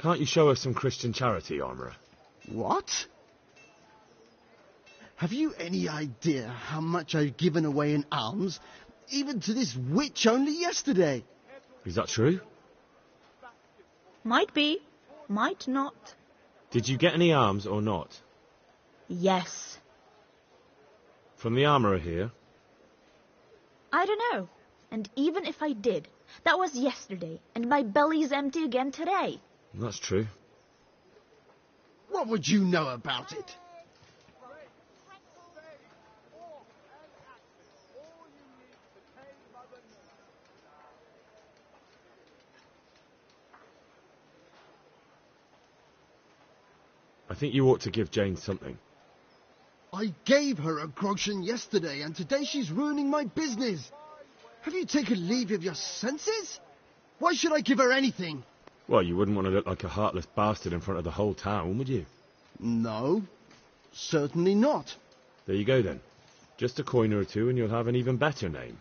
Can't you show us some Christian charity, Armourer? What? Have you any idea how much I've given away in alms, even to this witch only yesterday? Is that true? Might be, might not. Did you get any alms or not? Yes. From the Armourer here? I don't know. And even if I did, that was yesterday, and my belly's empty again today. That's true. What would you know about it? I think you ought to give Jane something. I gave her a groschen yesterday, and today she's ruining my business. Have you taken leave of your senses? Why should I give her anything? Well, you wouldn't want to look like a heartless bastard in front of the whole town, would you? No, certainly not. There you go then. Just a coin or two and you'll have an even better name.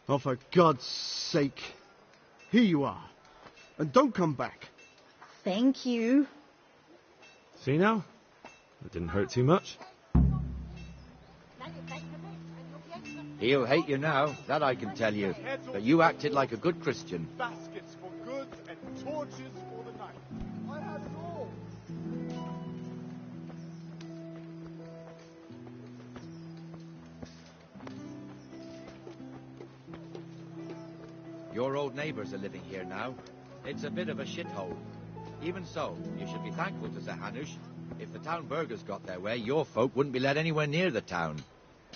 Oh, for God's sake. Here you are. And don't come back. Thank you. See now? That didn't hurt too much. He'll hate you now, that I can tell you. But you acted like a good Christian. Baskets for goods and torches for the night. I had it all. Your old neighbours are living here now. It's a bit of a shithole. Even so, you should be thankful to Sir Hanush. If the town burghers got their way, your folk wouldn't be let anywhere near the town.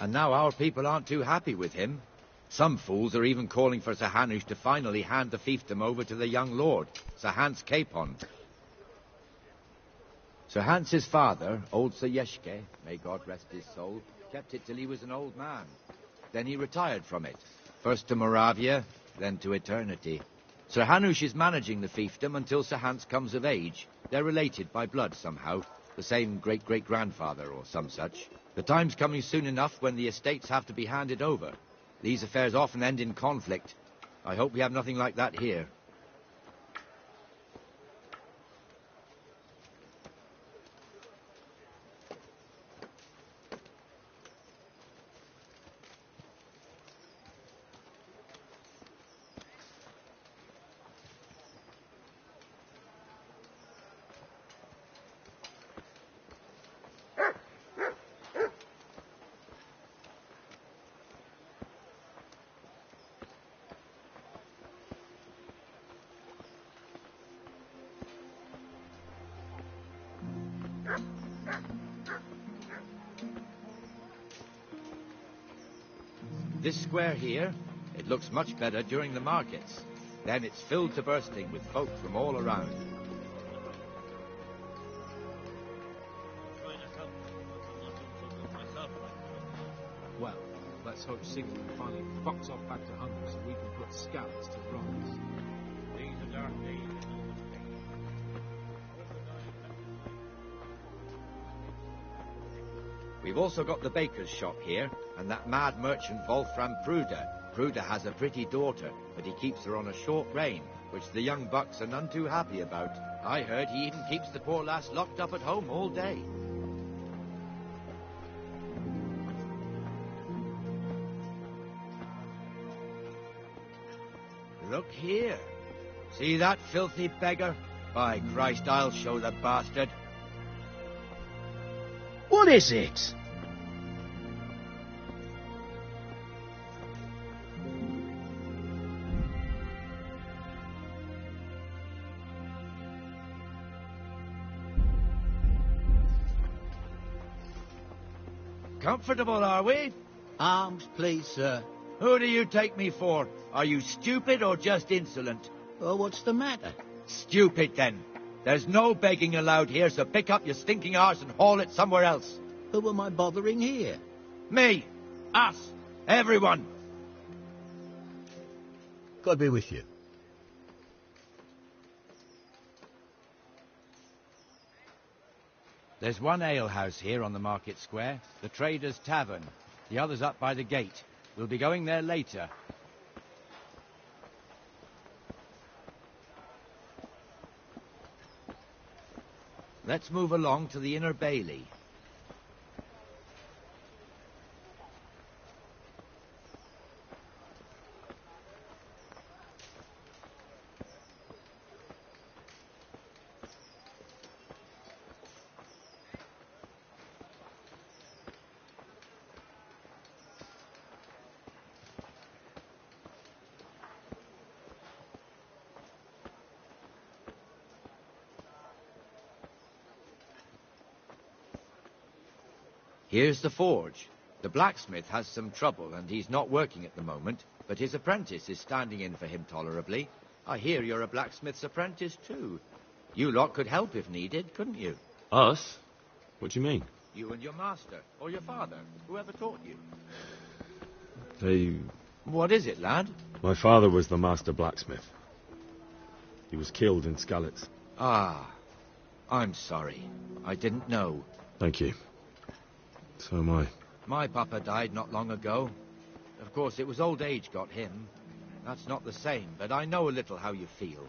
And now our people aren't too happy with him. Some fools are even calling for Sir Hanush to finally hand the fiefdom over to the young lord, Sir Hans Capon. Sir Hans's father, old Sir Yeshke, may God rest his soul, kept it till he was an old man. Then he retired from it, first to Moravia, then to eternity. Sir Hanush is managing the fiefdom until Sir Hans comes of age. They're related by blood somehow, the same great-great-grandfather or some such. The time's coming soon enough when the estates have to be handed over. These affairs often end in conflict. I hope we have nothing like that here. This square here, it looks much better during the markets. Then it's filled to bursting with folk from all around. Well, let's hope Sigurd finally fucks off back to Hungary so we can put scallops to rights. These are dark days. We've also got the baker's shop here, and that mad merchant Wolfram Pruder. Pruder has a pretty daughter, but he keeps her on a short rein, which the young bucks are none too happy about. I heard he even keeps the poor lass locked up at home all day. Look here. See that filthy beggar? By Christ, I'll show the bastard. What is it? Comfortable, are we? Arms, please, sir. Who do you take me for? Are you stupid or just insolent? Oh, what's the matter? Stupid, then. There's no begging allowed here, so pick up your stinking arse and haul it somewhere else. Who am I bothering here? Me. Us. Everyone. God be with you. There's one alehouse here on the market square, the Trader's Tavern. The other's up by the gate. We'll be going there later. Let's move along to the inner bailey. Here's the forge. The blacksmith has some trouble and he's not working at the moment, but his apprentice is standing in for him tolerably. I hear you're a blacksmith's apprentice too. You lot could help if needed, couldn't you? Us? What do you mean? You and your master, or your father, whoever taught you. They... What is it, lad? My father was the master blacksmith. He was killed in Skalitz. Ah, I'm sorry. I didn't know. Thank you. So am I. My papa died not long ago. Of course, it was old age got him. That's not the same, but I know a little how you feel.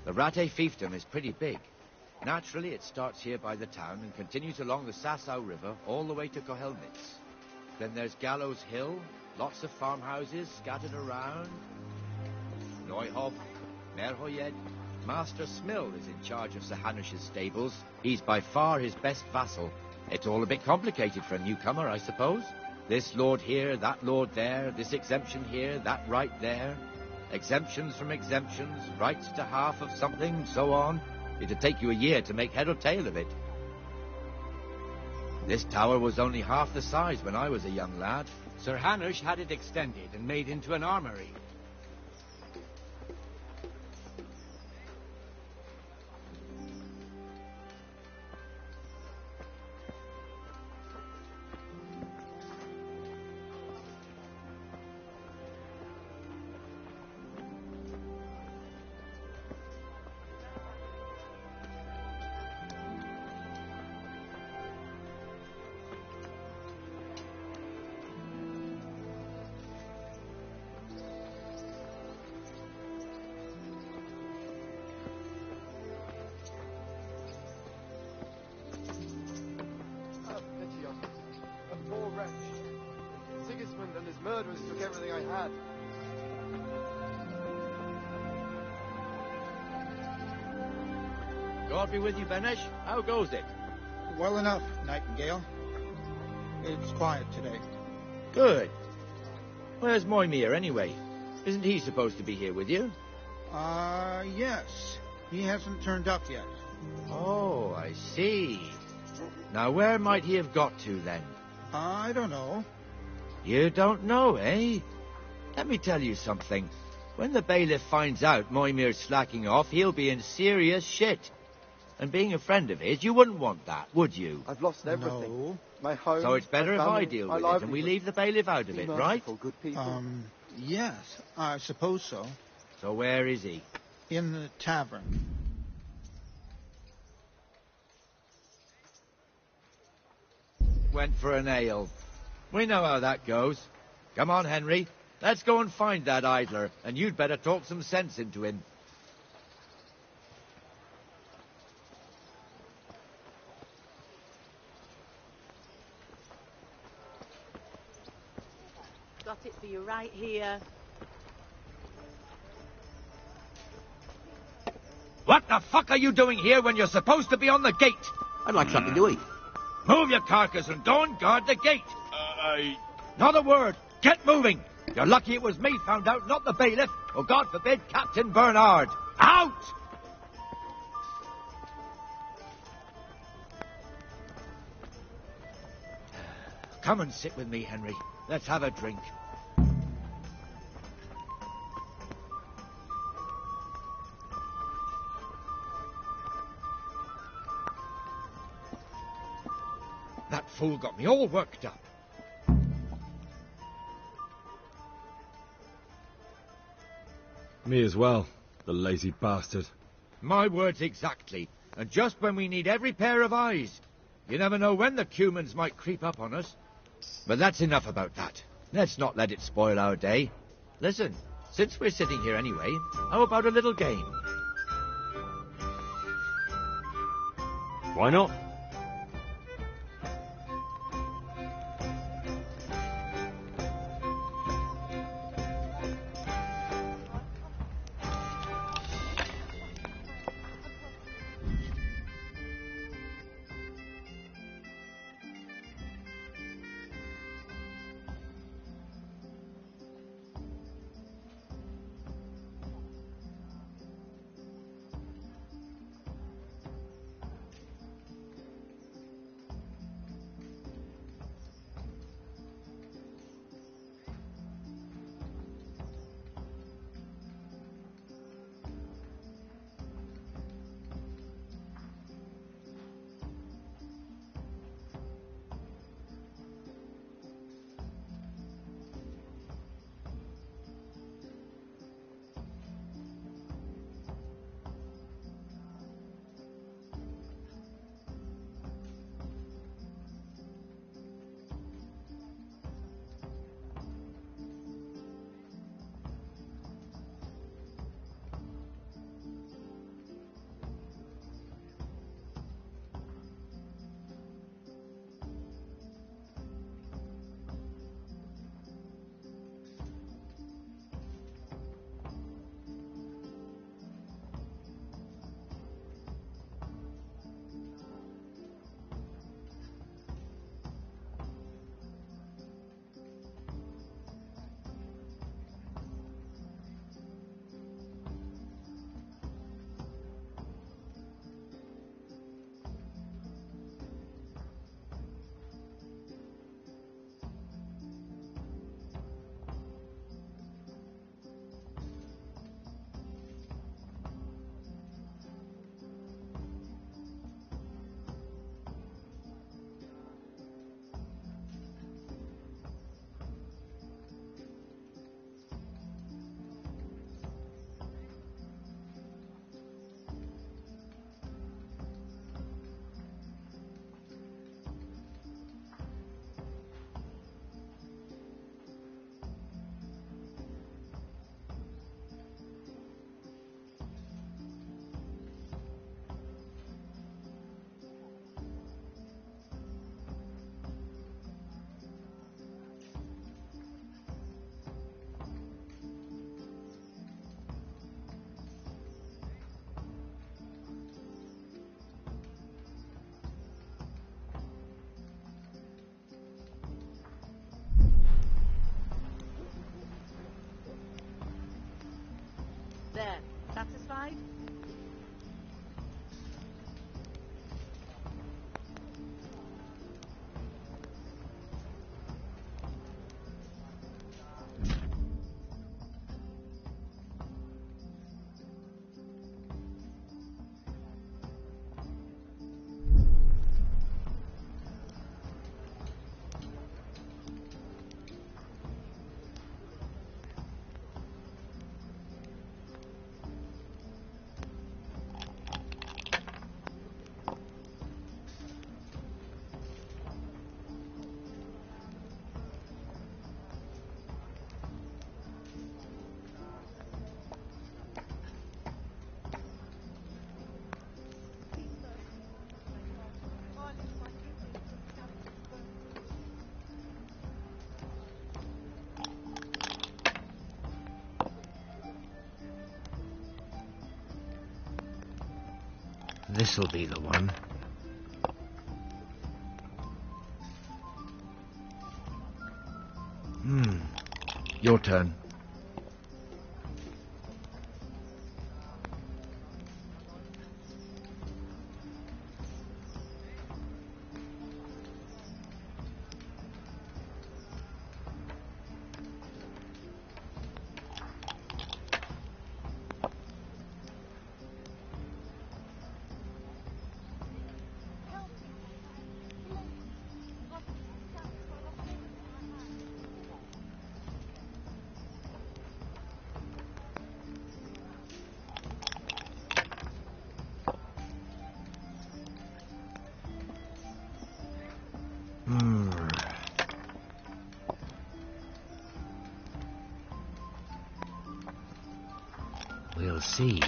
The Rate fiefdom is pretty big. Naturally, it starts here by the town and continues along the Sasau River all the way to Kohelnitz. Then there's Gallows Hill, lots of farmhouses scattered around. Neuhof, Merhoyed. Master Smill is in charge of Sir Hanush's stables. He's by far his best vassal. It's all a bit complicated for a newcomer, I suppose. This lord here, that lord there, this exemption here, that right there. Exemptions from exemptions, rights to half of something, so on. It'd take you a year to make head or tail of it. This tower was only half the size when I was a young lad. Sir Hanush had it extended and made into an armory. Sigismund and his murderers took everything I had. God be with you, Benesh. How goes it? Well enough, Nightingale. It's quiet today. Good. Where's Moimir, anyway? Isn't he supposed to be here with you? Yes. He hasn't turned up yet. Oh, I see. Now, where might he have got to, then? I don't know. You don't know, eh? Let me tell you something. When the bailiff finds out Moimir's slacking off, he'll be in serious shit. And being a friend of his, you wouldn't want that, would you? I've lost everything. No. My home. So it's better my if I family, deal my with it, and we livelihood. leave the bailiff out of Be it, right? merciful, good people. Yes, I suppose so. So where is he? In the tavern. Went for an ale. We know how that goes. Come on, Henry. Let's go and find that idler, and you'd better talk some sense into him. Got it for you right here. What the fuck are you doing here when you're supposed to be on the gate? I'd like something to eat. Move your carcass and go and guard the gate. Not a word. Get moving. You're lucky it was me found out, not the bailiff, or God forbid, Captain Bernard. Out! Come and sit with me, Henry. Let's have a drink. That fool got me all worked up. Me as well, the lazy bastard. My words exactly. And just when we need every pair of eyes. You never know when the Cumans might creep up on us. But that's enough about that. Let's not let it spoil our day. Listen, since we're sitting here anyway, how about a little game? Why not? There. Satisfied? This'll be the one. Your turn. shall see.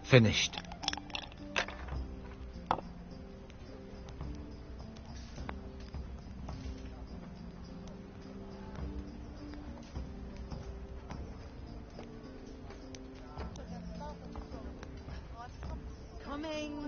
Finished. Coming.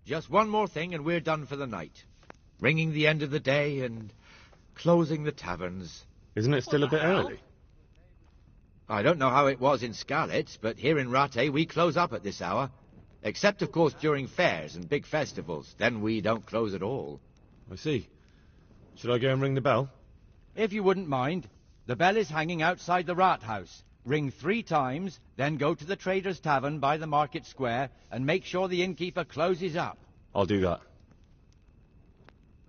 Just one more thing and we're done for the night. Ringing the end of the day and closing the taverns. Isn't it still a bit early? I don't know how it was in Scarlet, but here in Rattay we close up at this hour. Except, of course, during fairs and big festivals. Then we don't close at all. I see. Should I go and ring the bell? If you wouldn't mind. The bell is hanging outside the rat house. Ring 3 times, then go to the Trader's Tavern by the market square and make sure the innkeeper closes up. I'll do that.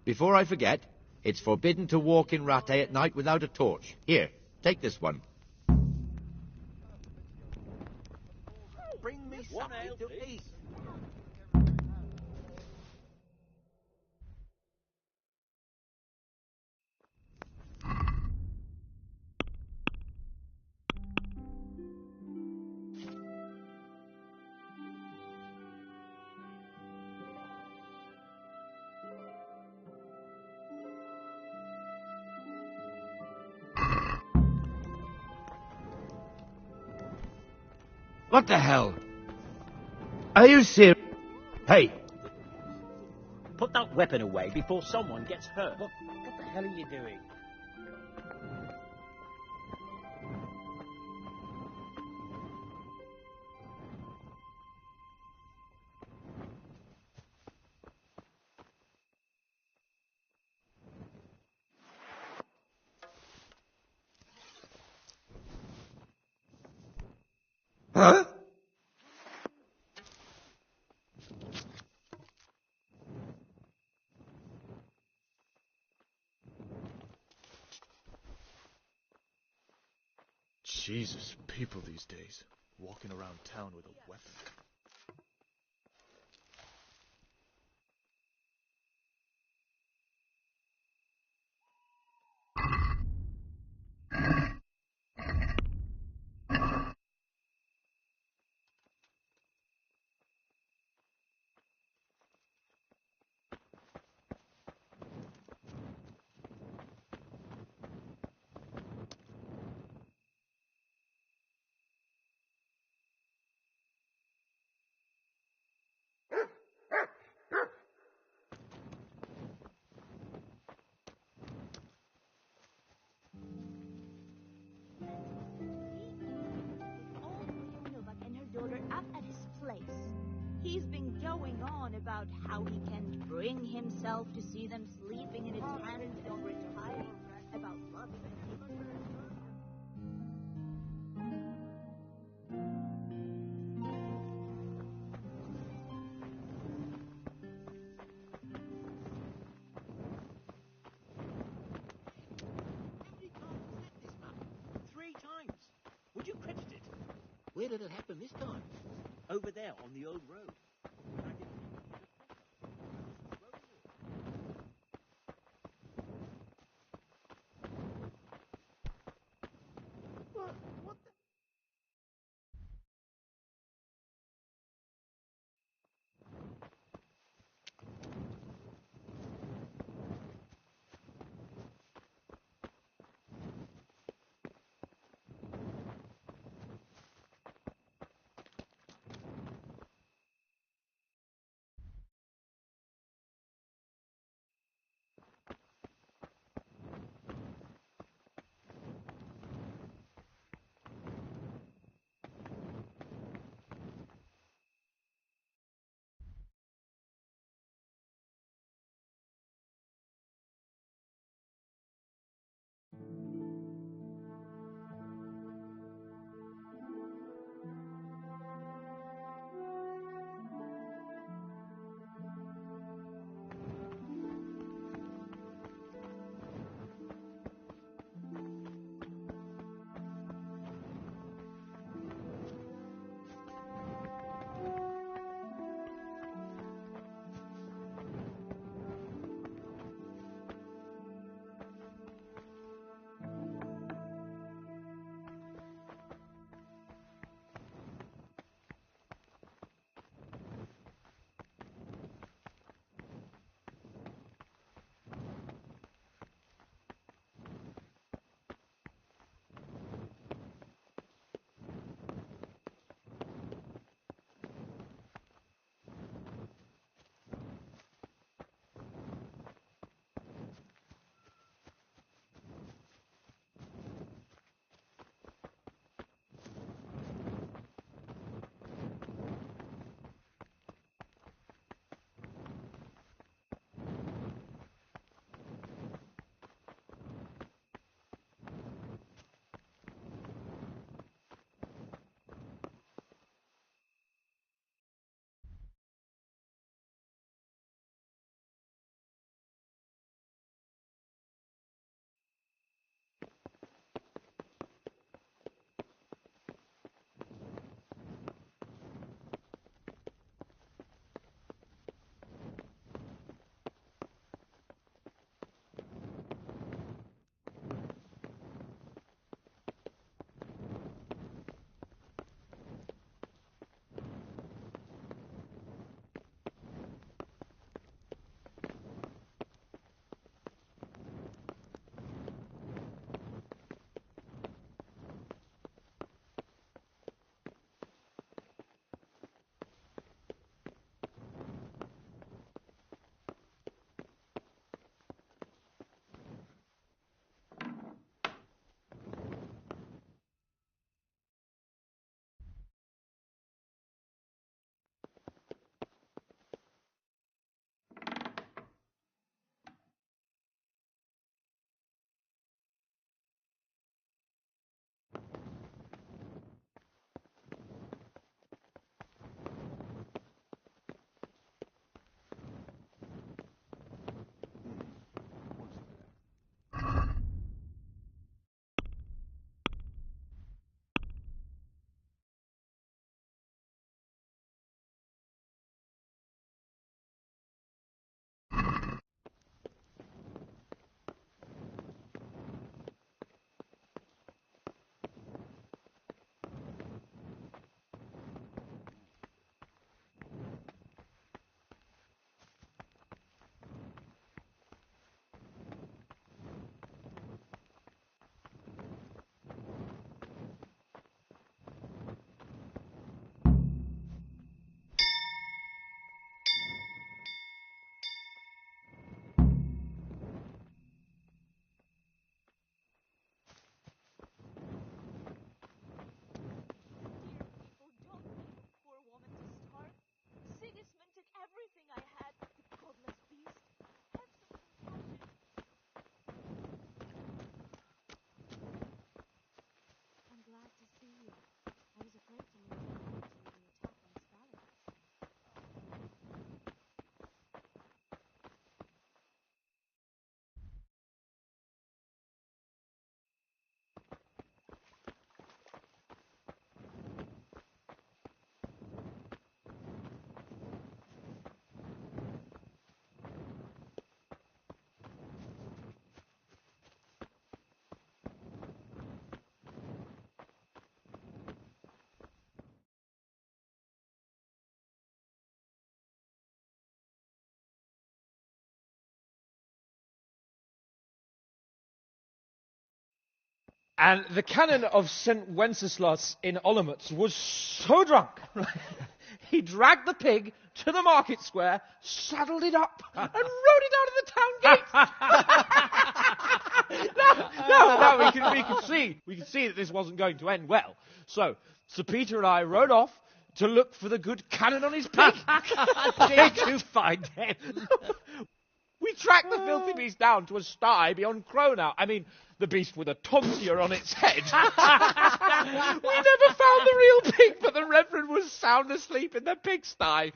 Before I forget, it's forbidden to walk in Rattay at night without a torch. Here, take this one. Bring me something to eat. What the hell? Are you serious? Hey! Put that weapon away before someone gets hurt. What the hell are you doing? Huh? Jesus, people these days, walking around town with a weapon. He's been going on about how he can't bring himself to see them sleeping in a tent and retiring, about loving Where did it happen this time? over there on the old road. And I didn't even need a And the canon of St. Wenceslas in Olomouc was so drunk, he dragged the pig to the market square, saddled it up, and rode it out of the town gate. No, we could see that this wasn't going to end well. So, Sir Peter and I rode off to look for the good canon on his pig. Did you find him? We tracked the filthy beast down to a sty beyond Cronau. I mean, the beast with a tonsure on its head. We never found the real pig, but the Reverend was sound asleep in the pigsty.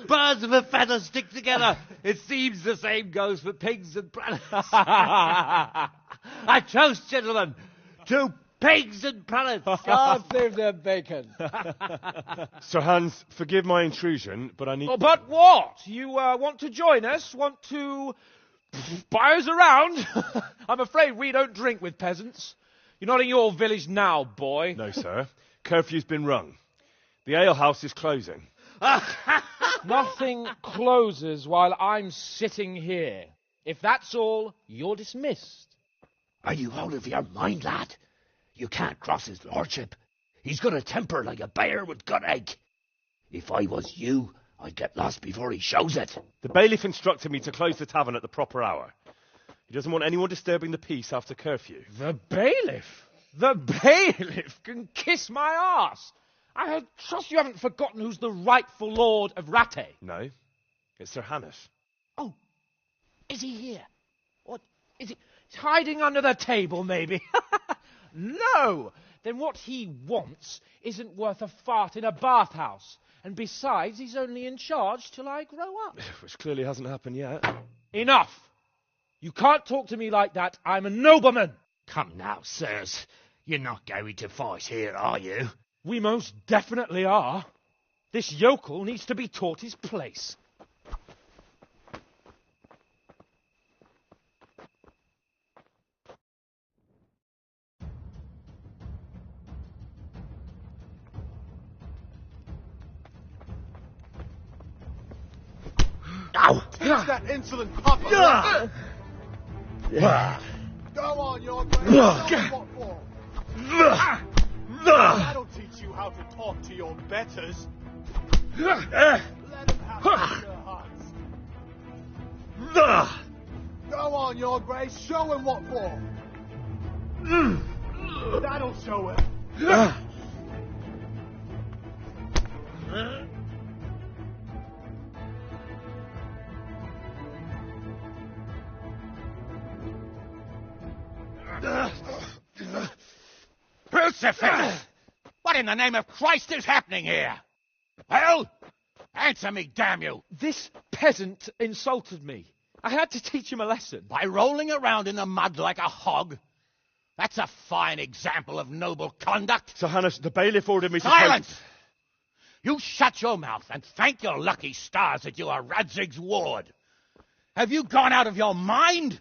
Birds of a feather stick together. It seems the same goes for pigs and prelates. I toast, gentlemen, to pigs and prelates. God save their bacon. Sir Hans, forgive my intrusion, but I need... Oh, but what? You want to join us? Want to buy us around? I'm afraid we don't drink with peasants. You're not in your village now, boy. No, sir. Curfew's been rung. The alehouse is closing. Nothing closes while I'm sitting here. If that's all, you're dismissed. Are you out of your mind, lad? You can't cross his lordship. He's got a temper like a bear with gut ache. If I was you, I'd get lost before he shows it. The bailiff instructed me to close the tavern at the proper hour. He doesn't want anyone disturbing the peace after curfew. The bailiff? The bailiff can kiss my arse. I trust you haven't forgotten who's the rightful lord of Rattay. No, it's Sir Hannes. Oh, is he here? What, is he? He's hiding under the table, maybe. No! Then what he wants isn't worth a fart in a bathhouse. And besides, he's only in charge till I grow up. Which clearly hasn't happened yet. Enough! You can't talk to me like that. I'm a nobleman. Come now, sirs. You're not going to fight here, are you? We most definitely are. This yokel needs to be taught his place. Ow! Teach that insolent papa! Go on, your grace. What for? That'll teach you how to talk to your betters. Let him have it, Sir Hans. Go on, your grace. Show him what for. That'll show him. Crucifix! What in the name of Christ is happening here? Well, answer me, damn you! This peasant insulted me. I had to teach him a lesson. By rolling around in the mud like a hog? That's a fine example of noble conduct. Sir Hannes, the bailiff ordered me to... Silence! You shut your mouth and thank your lucky stars that you are Radzig's ward. Have you gone out of your mind?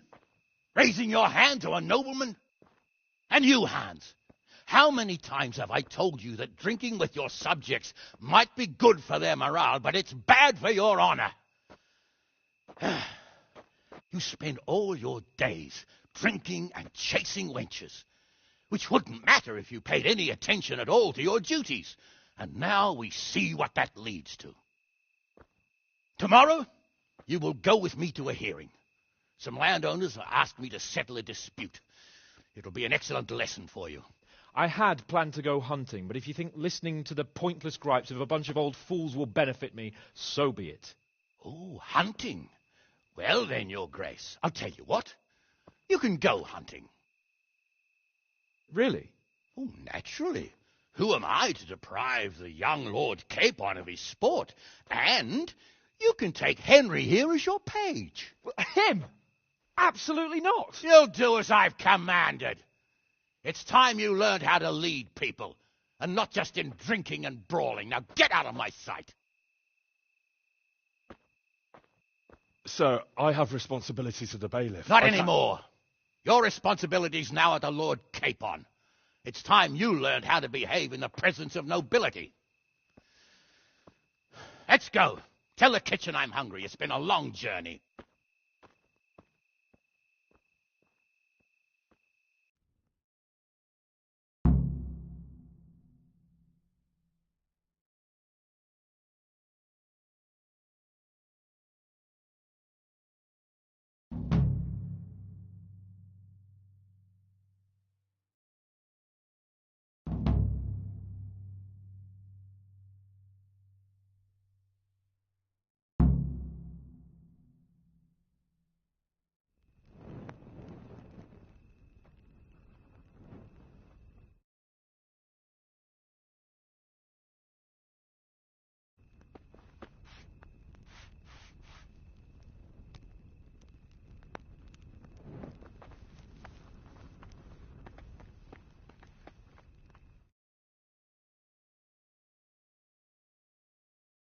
Raising your hand to a nobleman? And you, Hans, how many times have I told you that drinking with your subjects might be good for their morale, but it's bad for your honor? You spend all your days drinking and chasing wenches, which wouldn't matter if you paid any attention at all to your duties. And now we see what that leads to. Tomorrow, you will go with me to a hearing. Some landowners have asked me to settle a dispute. It'll be an excellent lesson for you. I had planned to go hunting, but if you think listening to the pointless gripes of a bunch of old fools will benefit me, so be it. Oh, hunting. Well then, your grace, I'll tell you what. You can go hunting. Really? Oh, naturally. Who am I to deprive the young Lord Capon of his sport? And you can take Henry here as your page. Him? Absolutely not. You'll do as I've commanded. It's time you learned how to lead people, and not just in drinking and brawling. Now get out of my sight. Sir, I have responsibilities to the bailiff. Not anymore. Your responsibilities now are the Lord Capon. It's time you learned how to behave in the presence of nobility. Let's go. Tell the kitchen I'm hungry. It's been a long journey.